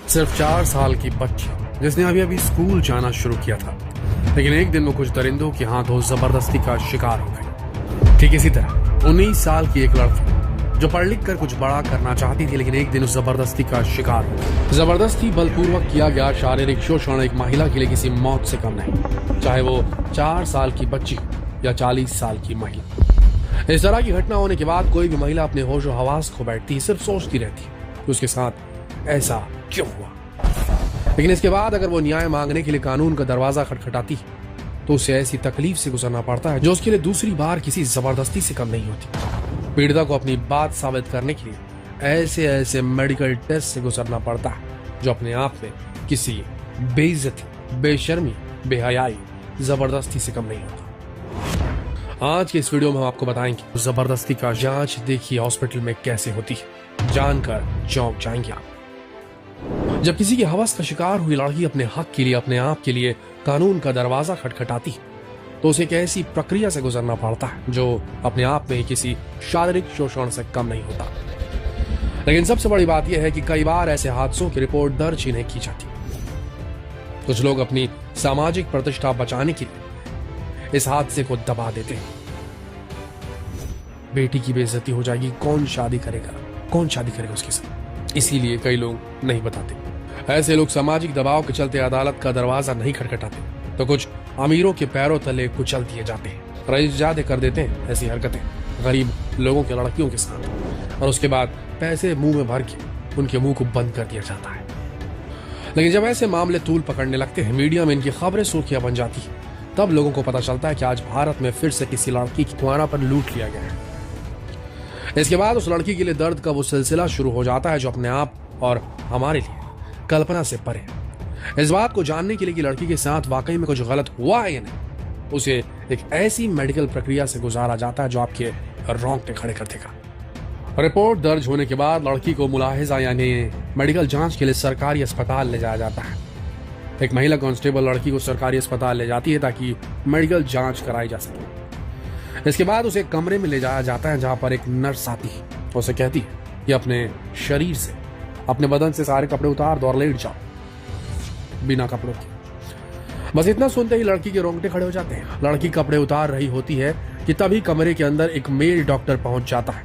सिर्फ 4 साल की बच्ची जिसने अभी अभी स्कूल जाना शुरू किया था, लेकिन एक दिन वो कुछ दरिंदों के हाथों जबरदस्ती का शिकार हो गई। ठीक इसी तरह 19 साल की एक लड़की जो पढ़ लिख कर कुछ बड़ा करना चाहती थी, लेकिन एक दिन उस जबरदस्ती का शिकार हो गई। जबरदस्ती बलपूर्वक किया गया शारीरिक शोषण एक महिला के लिए किसी मौत से कम नहीं, चाहे वो 4 साल की बच्ची या 40 साल की महिला। इस तरह की घटना होने के बाद कोई भी महिला अपने होश और हवास खो बैठती, सिर्फ सोचती रहती कि उसके साथ ऐसा क्यों हुआ। लेकिन इसके बाद अगर वो न्याय मांगने के लिए कानून का दरवाजा खटखटाती तो उसे ऐसी तकलीफ से गुजरना पड़ता है जो उसके लिए दूसरी बार किसी जबरदस्ती से कम नहीं होती। पीड़िता को अपनी बात साबित करने के लिए ऐसे ऐसे मेडिकल टेस्ट से गुजरना पड़ता है जो अपने आप में किसी बेइज्जती, बेशर्मी, बेहयाई, जबरदस्ती से कम नहीं होता। आज के इस वीडियो में हम आपको बताएंगे जबरदस्ती का जांच देखिए हॉस्पिटल में कैसे होती है, जानकर चौंक जाएंगे आप। जब किसी की हवस का शिकार हुई लड़की अपने हक के लिए, अपने आप के लिए कानून का दरवाजा खटखटाती तो उसे एक ऐसी प्रक्रिया से गुजरना पड़ता है जो अपने आप में किसी शारीरिक शोषण से कम नहीं होता। लेकिन सबसे बड़ी बात यह है कि कई बार ऐसे हादसों की रिपोर्ट दर्ज ही नहीं की जाती। कुछ लोग अपनी सामाजिक प्रतिष्ठा बचाने के लिए इस हादसे को दबा देते हैं। बेटी की बेइज्जती हो जाएगी, कौन शादी करेगा उसके साथ, इसीलिए कई लोग नहीं बताते। ऐसे लोग सामाजिक दबाव के चलते अदालत का दरवाजा नहीं खटखटाते तो कुछ अमीरों के पैरों तले कुचल दिए जाते हैं, रईस जादे कर देते हैं ऐसी हरकतें गरीब लोगों के लड़कियों के साथ, और उसके बाद पैसे मुंह में भर के उनके मुंह को बंद कर दिया जाता है। लेकिन जब ऐसे मामले तूल पकड़ने लगते हैं, मीडिया में इनकी खबरें सुर्खियां बन जाती है, तब लोगों को पता चलता है कि आज भारत में फिर से किसी लड़की की कुआरा पर लूट लिया गया है। इसके बाद उस लड़की के लिए दर्द का वो सिलसिला शुरू हो जाता है जो अपने आप और हमारे लिए कल्पना से परे है। इस बात को जानने के लिए कि लड़की के साथ वाकई में कुछ गलत हुआ है या नहीं, उसे एक ऐसी मेडिकल प्रक्रिया से गुजारा जाता है जो आपके रोंगटे खड़े कर देगा। रिपोर्ट दर्ज होने के बाद लड़की को मुलाहिजा यानी मेडिकल जांच के लिए सरकारी अस्पताल ले जाया जाता है। एक महिला कांस्टेबल लड़की को सरकारी अस्पताल ले जाती है ताकि मेडिकल जांच कराई जा सके। इसके बाद उसे एक कमरे में ले जाया जाता है जहां पर एक नर्स आती है, उसे कहती है कि अपने शरीर से, अपने बदन से सारे कपड़े उतार दो और लेट जाओ बिना कपड़ों के। बस इतना सुनते ही लड़की के रोंगटे खड़े हो जाते हैं। लड़की कपड़े उतार रही होती है कि तभी कमरे के अंदर एक मेल डॉक्टर पहुंच जाता है।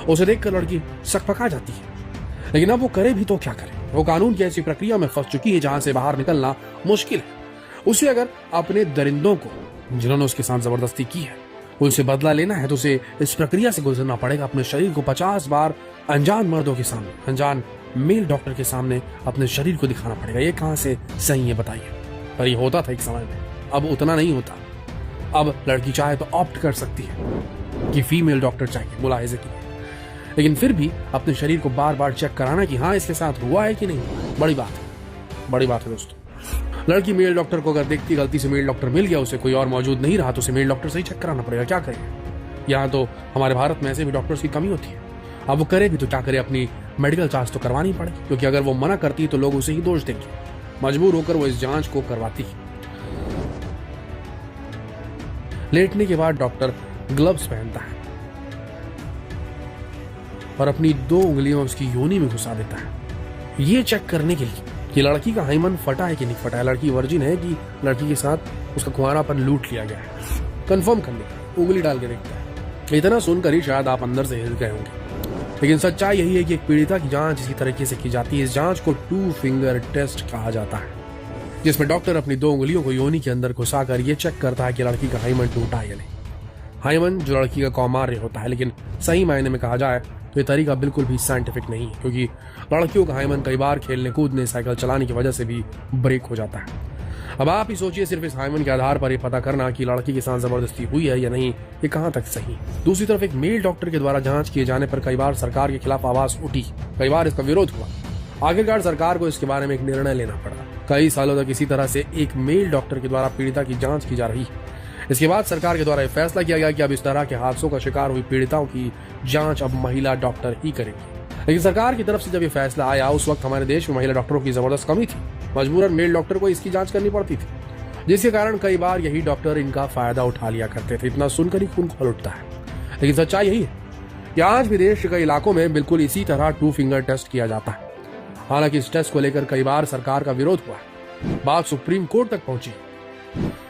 उसे देखकर लड़की सकपका जाती है, लेकिन अब वो करे भी तो क्या करे। वो कानून की ऐसी प्रक्रिया में फंस चुकी है जहां से बाहर निकलना मुश्किल है। उसे अगर अपने दरिंदों को, जिन्होंने उसके साथ जबरदस्ती की है, उनसे बदला लेना है तो उसे इस प्रक्रिया से गुजरना पड़ेगा। अपने शरीर को 50 बार अनजान मर्दों के सामने, अनजान मेल डॉक्टर के सामने अपने शरीर को दिखाना पड़ेगा। ये कहां से सही है बताइए। पर ये होता था एक समय में, अब उतना नहीं होता। अब लड़की चाहे तो ऑप्ट कर सकती है कि फीमेल डॉक्टर चाहिए मुलाहिजे के लिए, लेकिन फिर भी अपने शरीर को बार बार चेक कराना कि हाँ इसके साथ हुआ है कि नहीं, बड़ी बात है दोस्तों। लड़की मेल डॉक्टर को अगर देखती गलती से मेल डॉक्टर मिल गया, उसे कोई और मौजूद नहीं रहा, तो उसे मेल डॉक्टर से ही चेक कराना पड़ेगा। क्या करेगा? यहाँ तो हमारे भारत में ऐसे भी डॉक्टर्स की कमी होती है। अब वो करे भी तो क्या करे, अपनी मेडिकल जांच तो करवानी पड़ेगी, क्योंकि अगर वो मना करती तो लोग उसे ही दोष देंगे। मजबूर होकर वो इस जांच को करवाती है। लेटने के बाद डॉक्टर ग्लव्स पहनता है और अपनी 2 उंगलियां उसकी योनि में घुसा देता है, ये चेक करने के लिए कि लड़की का हाइमन फटा है कि नहीं फटा है, लड़की वर्जिन है कि लड़की के साथ उसका कुंवारापन लूट लिया गया है। कंफर्म करने उंगली डाल के देखता है। इतना सुनकर ही शायद आप अंदर से हिल गए होंगे, लेकिन सच्चाई यही है कि एक पीड़िता की जांच इसी तरीके से की जाती है। इस जांच को 2 फिंगर टेस्ट कहा जाता है, जिसमें डॉक्टर अपनी 2 उंगलियों को योनि के अंदर घुसाकर ये चेक करता है कि लड़की का हाइमन टूटा है या नहीं। हाइमन जो लड़की का कौमार्य होता है, लेकिन सही मायने में कहा जाए तो ये तरीका बिल्कुल भी साइंटिफिक नहीं है, क्योंकि लड़कियों का हाइमन कई बार खेलने कूदने, साइकिल चलाने की वजह से भी ब्रेक हो जाता है। अब आप ही सोचिए, सिर्फ इस हाइमन के आधार पर ये पता करना कि लड़की के साथ जबरदस्ती हुई है या नहीं, ये कहां तक सही। दूसरी तरफ एक मेल डॉक्टर के द्वारा जांच किए जाने पर कई बार सरकार के खिलाफ आवाज उठी, कई बार इसका विरोध हुआ। आखिरकार सरकार को इसके बारे में एक निर्णय लेना पड़ा। कई सालों तक इसी तरह से एक मेल डॉक्टर के द्वारा पीड़िता की जांच की जा रही है। इसके बाद सरकार के द्वारा यह फैसला किया गया कि अब इस तरह के हादसों का शिकार हुई पीड़िताओं की जांच अब महिला डॉक्टर ही करेगी। लेकिन सरकार की तरफ से जब यह फैसला आया, उस वक्त हमारे देश में महिला डॉक्टरों की जबरदस्त कमी थी। मजबूरन मेल डॉक्टर को इसकी जांच करनी पड़ती थी, जिसके कारण कई बार यही डॉक्टर इनका फायदा उठा लिया करते थे। इतना सुनकर ही खून खौल उठता है, लेकिन सच्चाई यही है कि आज भी देश के कई इलाकों में बिल्कुल इसी तरह 2 फिंगर टेस्ट किया जाता है। हालांकि इस टेस्ट को लेकर कई बार सरकार का विरोध हुआ है, बात सुप्रीम कोर्ट तक पहुंची।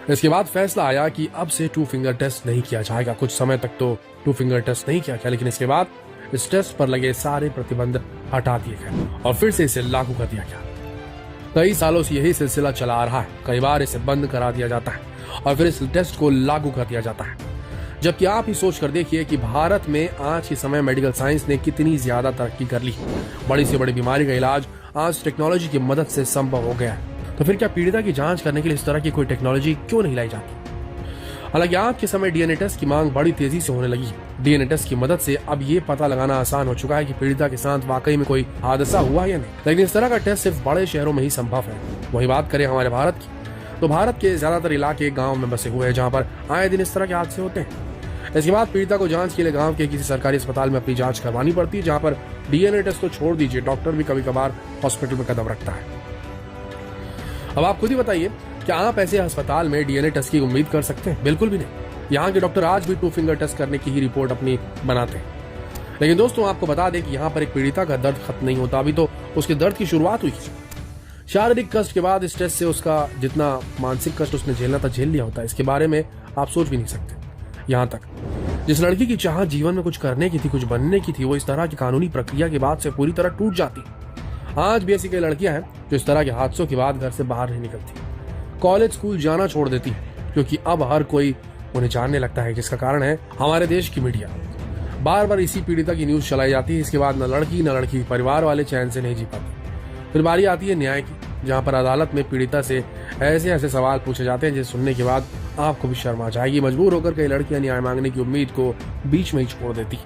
इसके बाद फैसला आया कि अब से 2 फिंगर टेस्ट नहीं किया जाएगा। कुछ समय तक तो 2 फिंगर टेस्ट नहीं किया गया, लेकिन इसके बाद इस टेस्ट पर लगे सारे प्रतिबंध हटा दिए गए और फिर से इसे लागू कर दिया गया। कई सालों से यही सिलसिला चला आ रहा है, कई बार इसे बंद करा दिया जाता है और फिर इस टेस्ट को लागू कर दिया जाता है। जबकि आप ही सोच कर देखिए कि भारत में आज के समय मेडिकल साइंस ने कितनी ज्यादा तरक्की कर ली। बड़ी से बड़ी बीमारी का इलाज आज टेक्नोलॉजी की मदद से संभव हो गया है। तो फिर क्या पीड़िता की जांच करने के लिए इस तरह की कोई टेक्नोलॉजी क्यों नहीं लाई जाती? हालांकि आज के समय डीएनए टेस्ट की मांग बड़ी तेजी से होने लगी है। डीएनए टेस्ट की मदद से अब ये पता लगाना आसान हो चुका है कि पीड़िता के साथ वाकई में कोई हादसा हुआ या नहीं। लेकिन इस तरह का टेस्ट सिर्फ बड़े शहरों में ही संभव है। वही बात करें हमारे भारत की, तो भारत के ज्यादातर इलाके गाँव में बसे हुए हैं, जहाँ पर आए दिन इस तरह के हादसे होते हैं। इसके बाद पीड़िता को जांच के लिए गांव के किसी सरकारी अस्पताल में अपनी जांच करवानी पड़ती है, जहां पर डीएनए टेस्ट तो छोड़ दीजिए, डॉक्टर भी कभी कभार हॉस्पिटल में कदम रखता है। अब आप खुद ही बताइए, क्या आप ऐसे अस्पताल में डीएनए टेस्ट की उम्मीद कर सकते हैं? बिल्कुल भी नहीं। यहाँ के डॉक्टर आज भी 2 फिंगर टेस्ट करने की ही रिपोर्ट अपनी बनाते हैं। लेकिन दोस्तों, आपको बता दें कि यहाँ पर एक पीड़िता का दर्द खत्म नहीं होता, अभी तो उसके दर्द की शुरुआत हुई है। शारीरिक कष्ट के बाद इस टेस्ट से उसका जितना मानसिक कष्ट उसने झेलना था झेल लिया होता है। इसके बारे में आप सोच भी नहीं सकते। यहाँ तक जिस लड़की की चाहत जीवन में कुछ करने की थी, कुछ बनने की थी, वो इस तरह की कानूनी प्रक्रिया के बाद से पूरी तरह टूट जाती। आज भी ऐसी कई लड़कियां हैं जो इस तरह के हादसों के बाद घर से बाहर नहीं निकलती, कॉलेज स्कूल जाना छोड़ देती, क्योंकि अब हर कोई उन्हें जानने लगता है, जिसका कारण है हमारे देश की मीडिया। बार बार इसी पीड़िता की न्यूज चलाई जाती है। इसके बाद न लड़की परिवार वाले चैन से नहीं जी पाते। फिर बारी आती है न्याय की, जहाँ पर अदालत में पीड़िता से ऐसे ऐसे सवाल पूछे जाते हैं जिसे सुनने के बाद आपको भी शर्म आ जाएगी। मजबूर होकर कई लड़कियां न्याय मांगने की उम्मीद को बीच में ही छोड़ देती।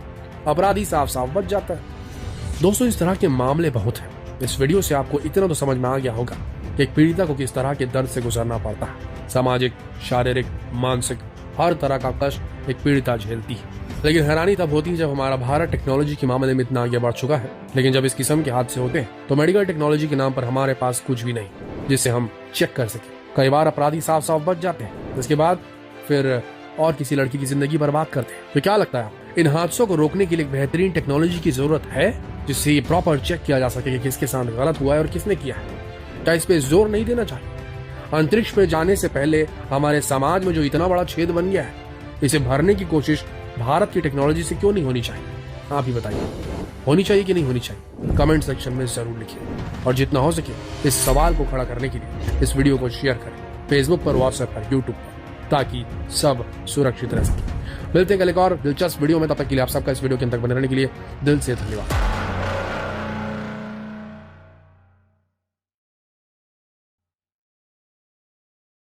अपराधी साफ साफ बच जाता है। दोस्तों, इस तरह के मामले बहुत हैं। इस वीडियो से आपको इतना तो समझ में आ गया होगा कि एक पीड़िता को किस तरह के दर्द से गुजरना पड़ता है। सामाजिक, शारीरिक, मानसिक, हर तरह का कष्ट एक पीड़िता झेलती है। लेकिन हैरानी तब होती है जब हमारा भारत टेक्नोलॉजी के मामले में इतना आगे बढ़ चुका है, लेकिन जब इस किस्म के हादसे होते हैं तो मेडिकल टेक्नोलॉजी के नाम पर हमारे पास कुछ भी नहीं जिससे हम चेक कर सके। कई बार अपराधी साफ साफ बच जाते हैं, इसके बाद फिर और किसी लड़की की जिंदगी बर्बाद करते हैं। तो क्या लगता है, इन हादसों को रोकने के लिए बेहतरीन टेक्नोलॉजी की जरूरत है, जिससे ये प्रॉपर चेक किया जा सके कि किसके साथ गलत हुआ है और किसने किया है? क्या इस पे जोर नहीं देना चाहिए? अंतरिक्ष पे जाने से पहले हमारे समाज में जो इतना बड़ा छेद बन गया है, इसे भरने की कोशिश भारत की टेक्नोलॉजी से क्यों नहीं होनी चाहिए? आप ही बताइए, होनी चाहिए कि नहीं होनी चाहिए? कमेंट सेक्शन में जरूर लिखिए और जितना हो सके इस सवाल को खड़ा करने के लिए इस वीडियो को शेयर करें, फेसबुक पर, व्हाट्सएप पर, यूट्यूब पर, ताकि सब सुरक्षित रह सके। मिलते हैं कल एक और दिलचस्प वीडियो में। तब तक के लिए आप सबका इस वीडियो के अंत तक बने रहने के लिए दिल से धन्यवाद।